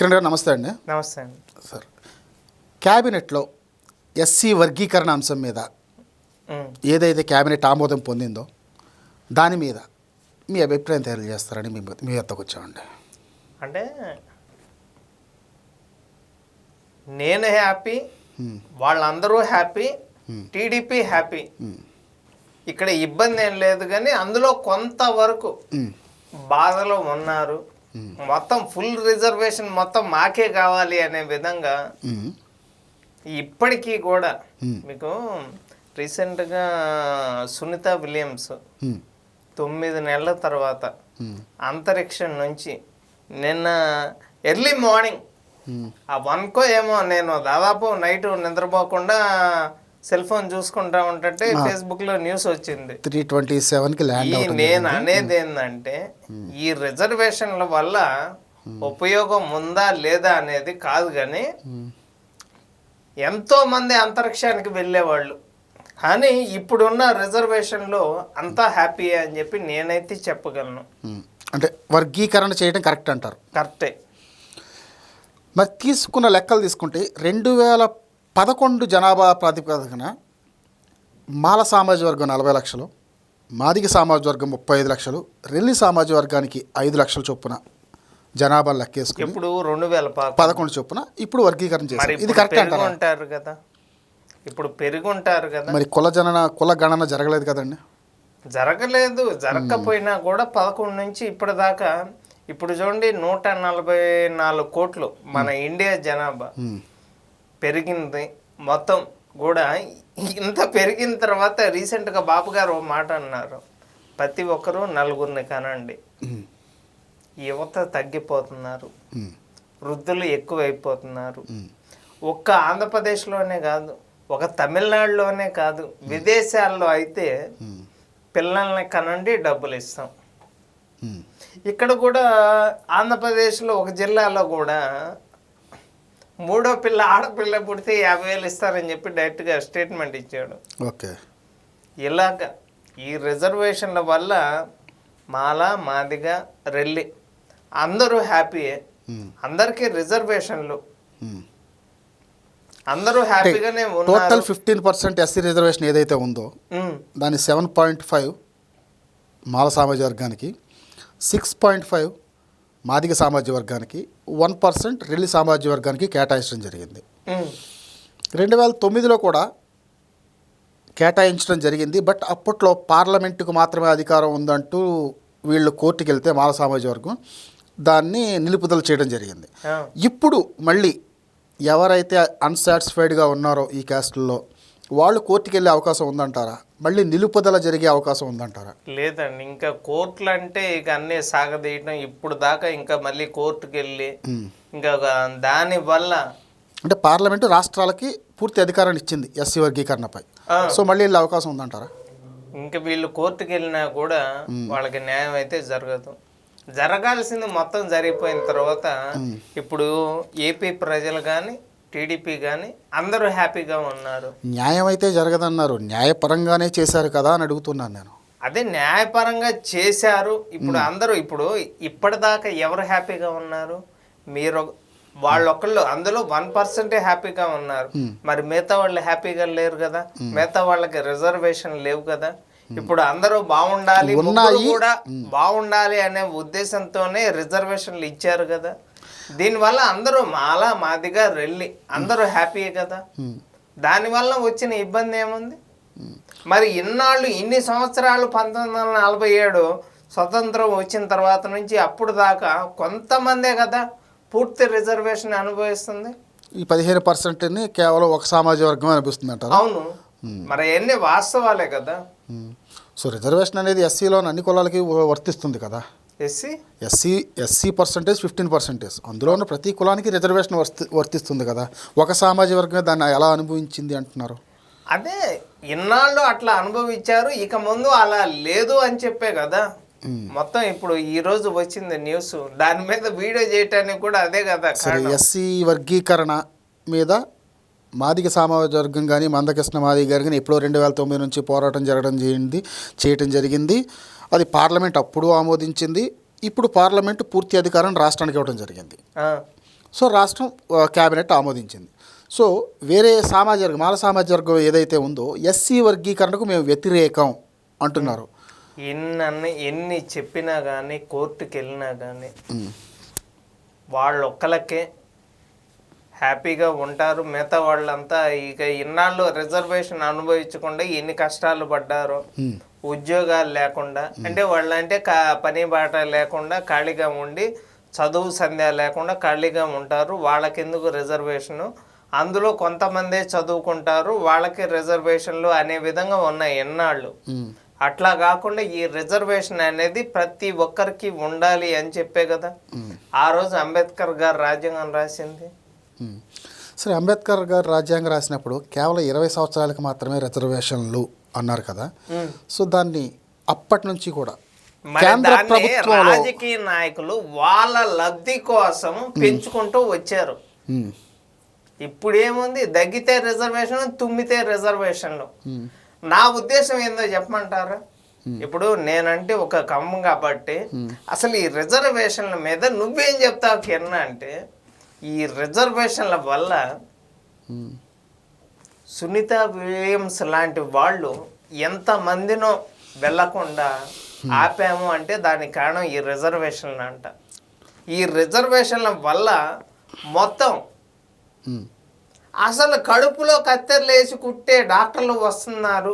కిరణ్ గారు నమస్తే అండి. నమస్తే అండి. సార్, క్యాబినెట్లో ఎస్సీ వర్గీకరణ అంశం మీద ఏదైతే క్యాబినెట్ ఆమోదం పొందిందో దాని మీద మీ అభిప్రాయం తెలియజేస్తారని మీ వద్దకు వచ్చామండి. అంటే నేను హ్యాపీ, వాళ్ళందరూ హ్యాపీ, టీడీపీ హ్యాపీ, ఇక్కడ ఇబ్బంది ఏం లేదు. కానీ అందులో కొంతవరకు బాధలో ఉన్నారు. మొత్తం ఫుల్ రిజర్వేషన్ మొత్తం మాకే కావాలి అనే విధంగా ఇప్పటికీ కూడా మీకు రీసెంట్గా సునీత విలియమ్స్ 9 నెలల తర్వాత అంతరిక్షం నుంచి నిన్న ఎర్లీ మార్నింగ్ 1కో ఏమో నేను దాదాపు నైట్ నిద్రపోకుండా సెల్ ఫోన్ చూసుకుంటా ఉంటే ఫేస్బుక్లో న్యూస్ వచ్చింది 327కి ల్యాండ్ అవుతుంది. నేను అనేది ఏంటంటే ఈ రిజర్వేషన్ల వల్ల ఉపయోగం ఉందా లేదా అనేది కాదు, కానీ ఎంతో మంది అంతరిక్షానికి వెళ్ళేవాళ్ళు, కానీ ఇప్పుడున్న రిజర్వేషన్లో అంతా హ్యాపీ అని చెప్పి నేనైతే చెప్పగలను. అంటే వర్గీకరణ చేయడం కరెక్ట్ అంటారు? కరెక్టే. మరి తీసుకున్న లెక్కలు తీసుకుంటే 2011 జనాభా ప్రాతిపదికన మాల సామాజిక వర్గం 40 లక్షలు, మాదిగ సామాజిక వర్గం 35 లక్షలు, రెల్లి సామాజిక వర్గానికి 5 లక్షల చొప్పున జనాభా లెక్కేసుకుని ఇప్పుడు 2011 చొప్పున ఇప్పుడు వర్గీకరణ చేశారు. ఇది కరెక్ట్ అంటారు కదా? ఇప్పుడు పెరుగుంటారు కదా. మరి కుల గణన జరగలేదు కదండి? జరగలేదు. జరగకపోయినా కూడా 11 నుంచి ఇప్పటిదాకా ఇప్పుడు చూడండి 144 కోట్లు మన ఇండియా జనాభా పెరిగింది. మొత్తం కూడా ఇంత పెరిగిన తర్వాత రీసెంట్గా బాబు గారు ఒక మాట అన్నారు, ప్రతి ఒక్కరూ 4 కనండి. యువత తగ్గిపోతున్నారు, వృద్ధులు ఎక్కువైపోతున్నారు. ఒక్క ఆంధ్రప్రదేశ్లోనే కాదు, ఒక తమిళనాడులోనే కాదు, విదేశాల్లో అయితే పిల్లల్ని కనండి డబ్బులు ఇస్తాం. ఇక్కడ కూడా ఆంధ్రప్రదేశ్లో ఒక జిల్లాలో కూడా 3వ పిల్ల ఆడపిల్ల పుడితే 50,000 ఇస్తారని చెప్పి డైరెక్ట్గా స్టేట్మెంట్ ఇచ్చాడు. ఓకే. ఇలాగ ఈ రిజర్వేషన్ల వల్ల మాల, మాదిగ, రెల్లి అందరూ హ్యాపీయే. అందరికీ రిజర్వేషన్లు, అందరూ హ్యాపీగానే ఉన్నారు. టోటల్ 15% ఎస్సీ రిజర్వేషన్ ఏదైతే ఉందో దాని 7.5 మాల సామాజిక వర్గానికి, 6.5 మాదిగ సామాజిక వర్గానికి, 1% రెల్లి సామాజిక వర్గానికి కేటాయించడం జరిగింది. 2009లో కూడా కేటాయించడం జరిగింది. బట్ అప్పట్లో పార్లమెంటుకు మాత్రమే అధికారం ఉందంటూ వీళ్ళు కోర్టుకు వెళ్తే మాల సామాజిక వర్గం దాన్ని నిలుపుదల చేయడం జరిగింది. ఇప్పుడు మళ్ళీ ఎవరైతే అన్సాటిస్ఫైడ్గా ఉన్నారో ఈ క్యాస్ట్లో వాళ్ళు కోర్టుకు వెళ్ళే అవకాశం ఉందంటారా? మళ్ళీ నిలుపుదల జరిగే అవకాశం ఉందంటారా? లేదండి, ఇంకా కోర్టులు అంటే ఇక అన్నీ సాగదీయటం. ఇప్పుడు దాకా ఇంకా మళ్ళీ కోర్టుకు వెళ్ళి ఇంకా దానివల్ల అంటే పార్లమెంటు రాష్ట్రాలకి పూర్తి అధికారాన్ని ఇచ్చింది ఎస్సీ వర్గీకరణపై. సో మళ్ళీ వెళ్ళే అవకాశం ఉందంటారా? ఇంకా వీళ్ళు కోర్టుకు వెళ్ళినా కూడా వాళ్ళకి న్యాయం అయితే జరగదు. జరగాల్సింది మొత్తం జరిగిపోయిన తర్వాత ఇప్పుడు ఏపీ ప్రజలు కానీ టీడీపీ కానీ అందరూ హ్యాపీగా ఉన్నారు. న్యాయం అయితే జరగదన్నారు, న్యాయపరంగానే చేశారు కదా అని అడుగుతున్నాను నేను. అదే న్యాయపరంగా చేశారు. ఇప్పుడు అందరూ ఇప్పుడు ఇప్పటిదాకా ఎవరు హ్యాపీగా ఉన్నారు? మీరు వాళ్ళొక్కళ్ళు అందులో 1% హ్యాపీగా ఉన్నారు. మరి మిగతా వాళ్ళు హ్యాపీగా లేరు కదా. మిగతా వాళ్ళకి రిజర్వేషన్ లేవు కదా. ఇప్పుడు అందరూ బాగుండాలి, కూడా బాగుండాలి అనే ఉద్దేశంతోనే రిజర్వేషన్లు ఇచ్చారు కదా. దీనివల్ల అందరూ మాల, మాదిగ, రెల్లి అందరూ హ్యాపీయే కదా. దానివల్ల వచ్చిన ఇబ్బంది ఏముంది? మరి ఇన్నాళ్ళు ఇన్ని సంవత్సరాలు 1947 స్వతంత్రం వచ్చిన తర్వాత నుంచి అప్పుడు దాకా కొంతమందే కదా పూర్తి రిజర్వేషన్ అనుభవిస్తుంది. ఈ 15%ని కేవలం ఒక సామాజిక వర్గం అనిపిస్తుంది అంటారు. అవును, మరి ఎన్ని వాస్తవాలే కదా. సో రిజర్వేషన్ అనేది ఎస్సీలోని అన్ని కులాలకి వర్తిస్తుంది కదా. ఎస్సీ పర్సంటేజ్ 15%, అందులో ఉన్న ప్రతి కులానికి రిజర్వేషన్ వర్తిస్తుంది కదా. ఒక సామాజిక వర్గమే దాన్ని ఎలా అనుభవించింది అంటున్నారు? అదే ఇన్నాళ్ళు అట్లా అనుభవించారు, ఇక ముందు అలా లేదు అని చెప్పే కదా. మొత్తం ఇప్పుడు ఈ రోజు వచ్చింది న్యూస్, దాని మీద వీడియో చేయటానికి కూడా అదే కదా. ఎస్సీ వర్గీకరణ మీద మాదిగ సామాజిక వర్గం కానీ మందకృష్ణ మాదిగ గారు కానీ ఎప్పుడో 2009 నుంచి పోరాటం చేయడం జరిగింది. అది పార్లమెంట్ అప్పుడు ఆమోదించింది. ఇప్పుడు పార్లమెంటు పూర్తి అధికారం రాష్ట్రానికి ఇవ్వడం జరిగింది. సో రాష్ట్రం క్యాబినెట్ ఆమోదించింది. సో వేరే సామాజిక వర్గం, మాల సామాజిక వర్గం ఏదైతే ఉందో ఎస్సీ వర్గీకరణకు మేము వ్యతిరేకం అంటున్నారు. ఎన్ని చెప్పినా కానీ కోర్టుకి వెళ్ళినా కానీ వాళ్ళొక్కలకే హ్యాపీగా ఉంటారు. మిగతా వాళ్ళంతా ఇక ఇన్నాళ్ళు రిజర్వేషన్ అనుభవించకుండా ఎన్ని కష్టాలు పడ్డారో, ఉద్యోగాలు లేకుండా, అంటే వాళ్ళంటే పని బాట లేకుండా ఖాళీగా ఉండి చదువు సంధ్య లేకుండా ఖాళీగా ఉంటారు. వాళ్ళకెందుకు రిజర్వేషను, అందులో కొంతమందే చదువుకుంటారు, వాళ్ళకి రిజర్వేషన్లు అనే విధంగా ఉన్నాయి ఎన్నాళ్ళు. అట్లా కాకుండా ఈ రిజర్వేషన్ అనేది ప్రతి ఒక్కరికి ఉండాలి అని చెప్పే కదా ఆ రోజు అంబేద్కర్ గారు రాజ్యాంగం రాసింది. సరే, అంబేద్కర్ గారు రాజ్యాంగం రాసినప్పుడు కేవలం 20 సంవత్సరాలకు మాత్రమే రిజర్వేషన్లు అన్నారు కదా. సో దాన్ని అప్పటి నుంచి కూడా కేంద్ర ప్రభుత్వంలో రాజకీయ నాయకులు వాళ్ళ లబ్ధి కోసం పెంచుకుంటూ వచ్చారు. ఇప్పుడు ఏముంది, దగ్గితే రిజర్వేషన్, తుమ్మితే రిజర్వేషన్లు. నా ఉద్దేశం ఏందో చెప్పమంటారా? ఇప్పుడు నేనంటే ఒక కమ్ము కాబట్టి అసలు ఈ రిజర్వేషన్ల మీద నువ్వేం చెప్తావు కిరణ్ అంటే, ఈ రిజర్వేషన్ల వల్ల సునీత విలియమ్స్ లాంటి వాళ్ళు ఎంతమందినో వెళ్లకుండా ఆపాము అంటే దానికి కారణం ఈ రిజర్వేషన్లు అంట. ఈ రిజర్వేషన్ల వల్ల మొత్తం అసలు కడుపులో కత్తెరలు వేసి కుట్టే డాక్టర్లు వస్తున్నారు.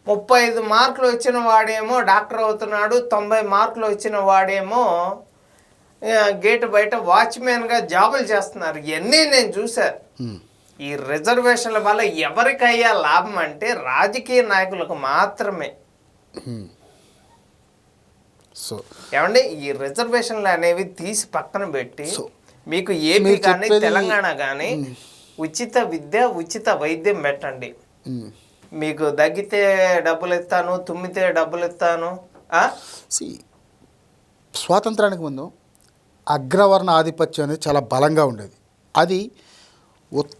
35 మార్కులు వచ్చిన వాడేమో డాక్టర్ అవుతున్నాడు, 90 మార్కులు వచ్చిన వాడేమో గేట్ బయట వాచ్మెన్గా జాబులు చేస్తున్నారు. ఇవన్నీ నేను చూశాను. ఈ రిజర్వేషన్ల వల్ల ఎవరికయ్యా లాభం అంటే రాజకీయ నాయకులకు మాత్రమే. సో ఏమండి, ఈ రిజర్వేషన్లు అనేవి తీసి పక్కన పెట్టి మీకు ఏపీ కానీ తెలంగాణ కానీ ఉచిత విద్య, ఉచిత వైద్యం పెట్టండి. మీకు దగ్గితే డబ్బులు ఇస్తాను, తుమ్మితే డబ్బులు ఇస్తాను. స్వాతంత్రానికి ముందు అగ్రవర్ణ ఆధిపత్యం అనేది చాలా బలంగా ఉండేది. అది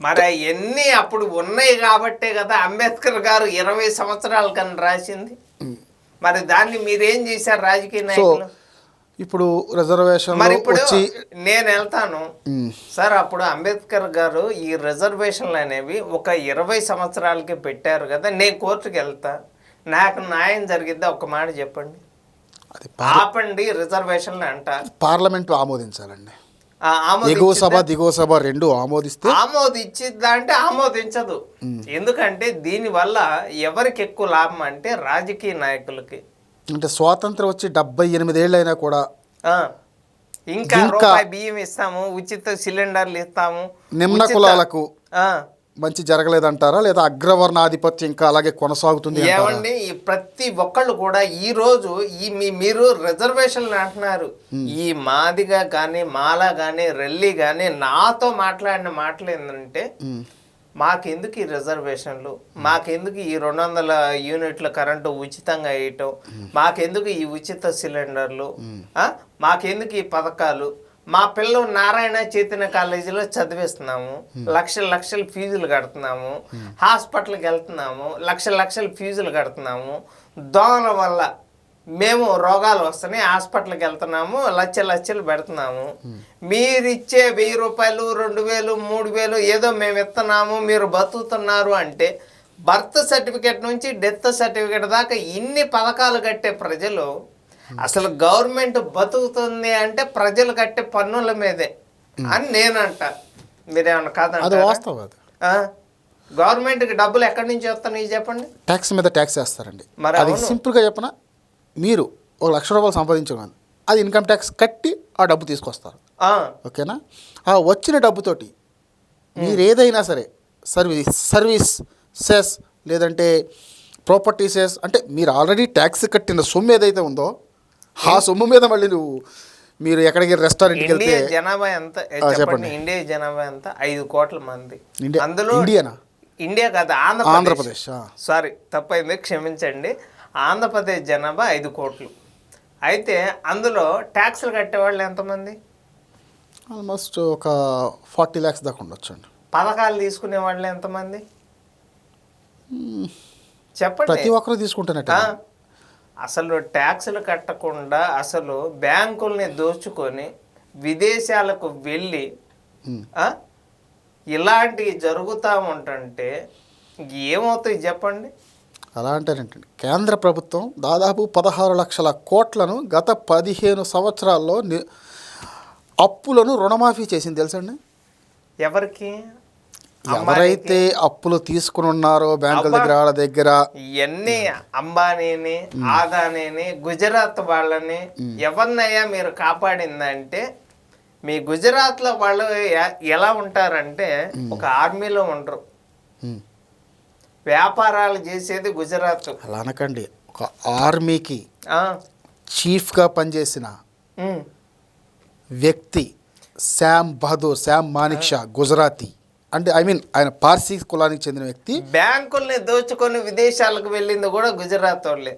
మరి అవన్నీ అప్పుడు ఉన్నాయి కాబట్టే కదా అంబేద్కర్ గారు 20 సంవత్సరాల కన్నా రాసింది. మరి దాన్ని మీరేం చేశారు రాజకీయ నాయకులు? ఇప్పుడు రిజర్వేషన్ మరి ఇప్పుడు నేను వెళ్తాను సార్, అప్పుడు అంబేద్కర్ గారు ఈ రిజర్వేషన్లు అనేవి ఒక 20 సంవత్సరాలకి పెట్టారు కదా, నేను కోర్టుకి వెళ్తా, నాకు న్యాయం జరిగిద్దా? ఒక మాట చెప్పండి. ఆపండి రిజర్వేషన్లు అంట. పార్లమెంట్ ఆమోదించాలండి. ఎగువ సభ దిగువ సభ రెండు ఆమోదిస్తే ఆమోదించిద్దా అంటే ఆమోదించదు. ఎందుకంటే దీనివల్ల ఎవరికి ఎక్కువ లాభం అంటే రాజకీయ నాయకులకి. అంటే స్వాతంత్రం వచ్చి 78 ఏళ్ళు అయినా కూడా ఇంకా రూపాయి బియ్యం ఇస్తాము, ఉచిత సిలిండర్లు ఇస్తాము, నిమ్న కులాలకు మంచి జరగలేదంటారా, లేదా అగ్రవర్ణ ఆధిపత్యం ఇంకా అలాగే కొనసాగుతుంది? ఏమండి, ప్రతి ఒక్కళ్ళు కూడా ఈ రోజు మీరు రిజర్వేషన్లు అంటున్నారు. ఈ మాదిగా కానీ మాలా కానీ రెల్లి కానీ నాతో మాట్లాడిన మాటలు ఏంటంటే, మాకెందుకు ఈ రిజర్వేషన్లు, మాకెందుకు ఈ 200 యూనిట్ల కరెంటు ఉచితంగా వేయటం, మాకెందుకు ఈ ఉచిత సిలిండర్లు, మాకెందుకు ఈ పథకాలు, మా పిల్లలు నారాయణ చైతన్య కాలేజీలో చదివిస్తున్నాము, లక్షల ఫీజులు కడుతున్నాము, హాస్పిటల్కి వెళ్తున్నాము, లక్షల ఫీజులు కడుతున్నాము, దోమల వల్ల మేము రోగాలు వస్తున్నాయి, హాస్పిటల్కి వెళ్తున్నాము, లక్షలు పెడుతున్నాము. మీరిచ్చే 1000 రూపాయలు, 2000, 3000 ఏదో మేము ఇస్తున్నాము, మీరు బతుకుతున్నారు అంటే బర్త్ సర్టిఫికేట్ నుంచి డెత్ సర్టిఫికేట్ దాకా ఇన్ని పథకాలు కట్టే ప్రజలు, అసలు గవర్నమెంట్ బతుకుతుంది అంటే ప్రజలు కట్టే పన్నుల మీదే అని నేనంట. మీరేమన్నా కాదంటారా? గవర్నమెంట్కి డబ్బులు ఎక్కడి నుంచి వస్తాయి చెప్పండి. ట్యాక్స్ మీద ట్యాక్స్ వేస్తారండి. అది సింపుల్గా చెప్పనా, మీరు 1 లక్ష రూపాయలు సంపాదించగలరు, అది ఇన్కమ్ ట్యాక్స్ కట్టి ఆ డబ్బు తీసుకొస్తారు. ఓకేనా? ఆ వచ్చిన డబ్బుతోటి మీరు ఏదైనా సరే సర్వీస్ సెస్ లేదంటే ప్రాపర్టీ సెస్, అంటే మీరు ఆల్రెడీ ట్యాక్స్ కట్టిన సొమ్ము ఏదైతే ఉందో ఆ సొమ్ము మీద మళ్ళీ మీరు ఎక్కడికి రెస్టారెంట్కి వెళ్తే జనాభా ఎంత చెప్పండి? ఇండియా జనాభా ఎంత? 5 కోట్ల మంది. అందులో ఇండియా కాదు, ఆంధ్రప్రదేశ్. సారీ, తప్పైంది, క్షమించండి. ఆంధ్రప్రదేశ్ జనాభా 5 కోట్లు. అయితే అందులో ట్యాక్స్లు కట్టేవాళ్ళు ఎంతమంది? ఆల్మోస్ట్ ఒక 40 lakhs దాకా ఉండొచ్చు అండి. పథకాలు తీసుకునే వాళ్ళు ఎంతమంది చెప్పండి? ప్రతి ఒక్కరు తీసుకుంటున్నట్టు. అసలు ట్యాక్సులు కట్టకుండా అసలు బ్యాంకుల్ని దోచుకొని విదేశాలకు వెళ్ళి ఆ? ఇలాంటివి జరుగుతూ ఉంటుంటే ఏమవుతాయి చెప్పండి. అలా అంటారేంటండి, కేంద్ర ప్రభుత్వం దాదాపు 16 లక్షల కోట్లను గత 15 సంవత్సరాల్లో అప్పులను రుణమాఫీ చేసింది తెలుసండి. ఎవరికి? ఎవరైతే అప్పులు తీసుకుని ఉన్నారో బ్యాంకుల దగ్గర వాళ్ళ దగ్గర ఇవన్నీ అంబానీని, ఆదానీని, గుజరాత్ వాళ్ళని ఎవరినయ్యా మీరు కాపాడిందంటే, మీ గుజరాత్లో వాళ్ళు ఎలా ఉంటారంటే ఒక ఆర్మీలో ఉండరు, ఉమ్, వ్యాపారాలు చేసేది గుజరాత్. అలా అనకండి. ఒక ఆర్మీకి ఆ, చీఫ్గా పనిచేసిన ఉమ్, వ్యక్తి శామ్ బహదూర్, శామ్ మానిక్ షా, గుజరాతీ. అంటే ఆయన పార్సీ కులానికి చెందిన వ్యక్తి. బ్యాంకుల్ని దోచుకొని విదేశాలకు వెళ్ళింది కూడా గుజరాత్ వాళ్ళే.